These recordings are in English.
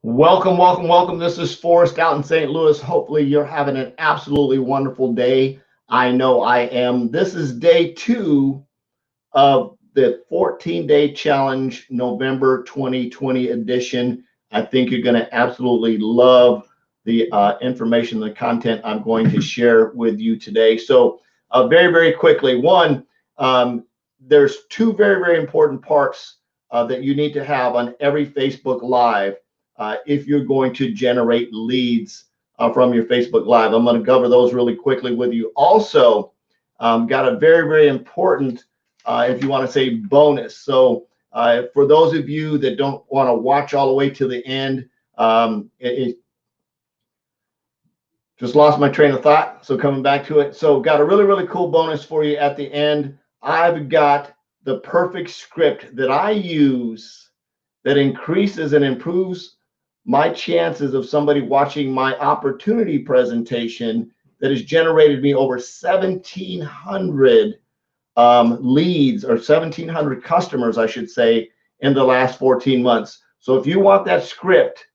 Welcome, welcome, welcome. This is Forrest out in St. Louis. Hopefully, you're having an absolutely wonderful day. I know I am. This is day two of the 14-day challenge, November 2020 edition. I think you're going to absolutely love the information, the content I'm going to share with you today. So, very, very quickly, one, there's two very, very important parts that you need to have on every Facebook Live if you're going to generate leads from your Facebook Live. I'm going to cover those really quickly with you. Also, got a very, very important, if you want to say, bonus. So for those of you that don't want to watch all the way to the end, just lost my train of thought. So coming back to it. So got a really, really cool bonus for you at the end. I've got the perfect script that I use that increases and improves my chances of somebody watching my opportunity presentation that has generated me over 1,700 leads, or 1,700 customers, I should say, in the last 14 months. So if you want that script,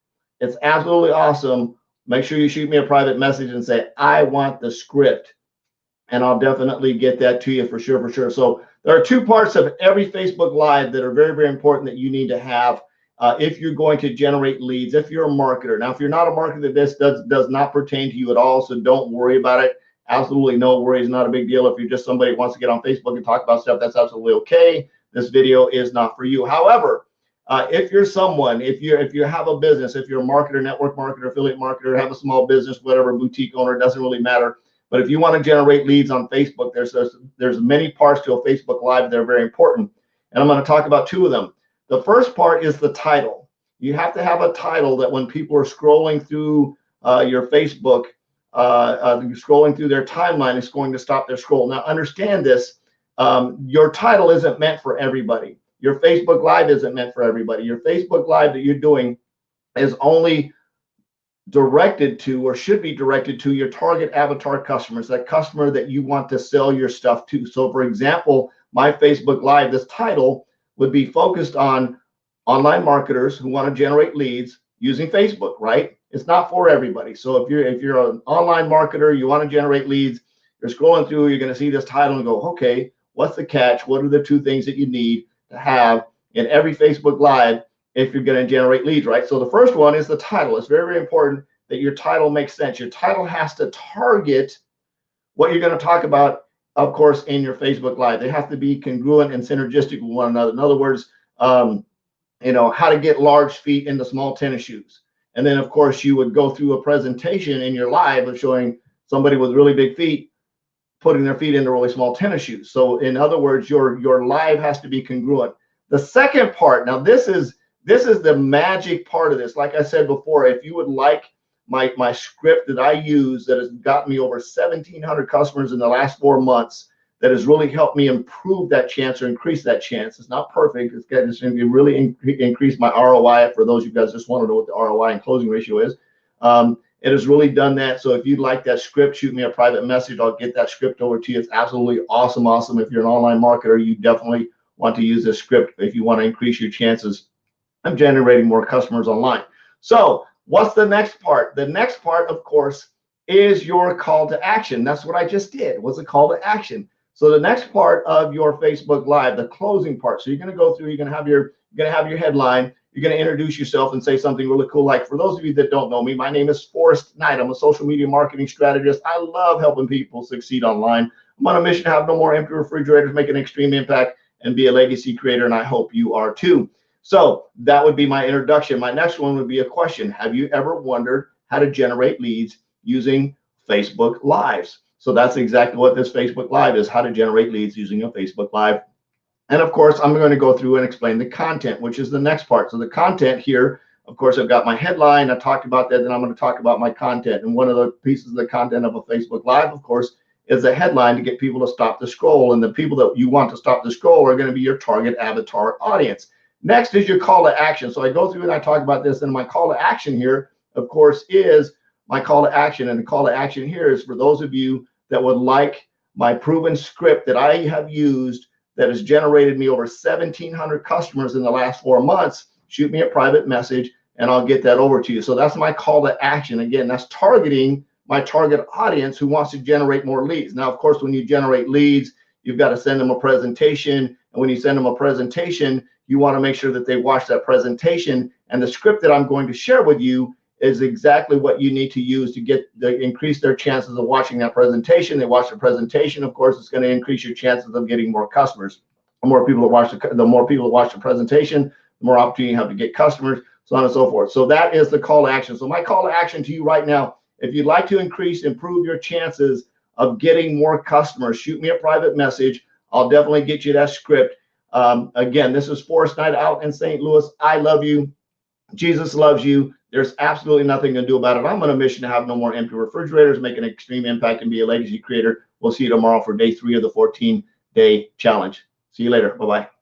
it's absolutely awesome. Make sure you shoot me a private message and say, I want the script. And I'll definitely get that to you for sure, for sure. So there are two parts of every Facebook Live that are very, very important that you need to have if you're going to generate leads, if you're a marketer. Now, if you're not a marketer, this does not pertain to you at all, so don't worry about it. Absolutely no worries, not a big deal. If you're just somebody who wants to get on Facebook and talk about stuff, that's absolutely okay. This video is not for you. However, if you're someone, if you have a business, if you're a marketer, network marketer, affiliate marketer, have a small business, whatever, boutique owner, doesn't really matter. But if you want to generate leads on Facebook, there's many parts to a Facebook Live that are very important. And I'm going to talk about two of them. The first part is the title. You have to have a title that when people are scrolling through your Facebook, scrolling through their timeline, it's going to stop their scroll. Now, understand this. Your title isn't meant for everybody. Your Facebook Live isn't meant for everybody. Your Facebook Live that you're doing is only directed to, or should be directed to, your target avatar customers, that customer that you want to sell your stuff to. So, for example, my Facebook Live, this title would be focused on online marketers who want to generate leads using Facebook, right? It's not for everybody. So if you're an online marketer, you want to generate leads, you're scrolling through, you're going to see this title and go, okay, what's the catch? What are the two things that you need to have in every Facebook Live if you're going to generate leads, right? So the first one is the title. It's very, very important that your title makes sense. Your title has to target what you're going to talk about, of course, in your Facebook Live. They have to be congruent and synergistic with one another. In other words, how to get large feet into small tennis shoes. And then, of course, you would go through a presentation in your live of showing somebody with really big feet putting their feet into really small tennis shoes. So in other words, your live has to be congruent. The second part, now this is the magic part of this. Like I said before, if you would like my script that I use that has gotten me over 1,700 customers in the last 4 months, that has really helped me improve that chance or increase that chance. It's not perfect. It's going to really increase my ROI. For those of you guys just want to know what the ROI and closing ratio is. It has really done that. So if you'd like that script, shoot me a private message. I'll get that script over to you. It's absolutely awesome. Awesome. If you're an online marketer, you definitely want to use this script if you want to increase your chances of generating more customers online. So what's the next part? The next part, of course, is your call to action. That's what I just did, was a call to action. So the next part of your Facebook Live, the closing part. So you're going to go through, you're going to have your headline, you're going to introduce yourself and say something really cool. Like, for those of you that don't know me, my name is Forrest Knight. I'm a social media marketing strategist. I love helping people succeed online. I'm on a mission to have no more empty refrigerators, make an extreme impact, and be a legacy creator, and I hope you are too. So that would be my introduction. My next one would be a question. Have you ever wondered how to generate leads using Facebook Lives? So that's exactly what this Facebook Live is, how to generate leads using a Facebook Live. And of course, I'm going to go through and explain the content, which is the next part. So the content here, of course, I've got my headline. I talked about that. Then I'm going to talk about my content. And one of the pieces of the content of a Facebook Live, of course, is the headline to get people to stop the scroll. And the people that you want to stop the scroll are going to be your target avatar audience. Next is your call to action. So I go through and I talk about this. And my call to action here, of course, is my call to action. And the call to action here is for those of you that would like my proven script that I have used that has generated me over 1,700 customers in the last 4 months. Shoot me a private message and I'll get that over to you. So that's my call to action. Again, that's targeting my target audience who wants to generate more leads. Now, of course, when you generate leads, you've got to send them a presentation. And when you send them a presentation, you want to make sure that they watch that presentation. And the script that I'm going to share with you is exactly what you need to use to increase their chances of watching that presentation. They watch the presentation, of course, it's going to increase your chances of getting more customers. The more people that watch the presentation, the more opportunity you have to get customers, so on and so forth. So that is the call to action. So my call to action to you right now, if you'd like to improve your chances of getting more customers, shoot me a private message. I'll definitely get you that script. Again, this is Forrest Knight out in St. Louis. I love you. Jesus loves you. There's absolutely nothing to do about it. I'm on a mission to have no more empty refrigerators, make an extreme impact, and be a legacy creator. We'll see you tomorrow for day 3 of the 14-day challenge. See you later. Bye-bye.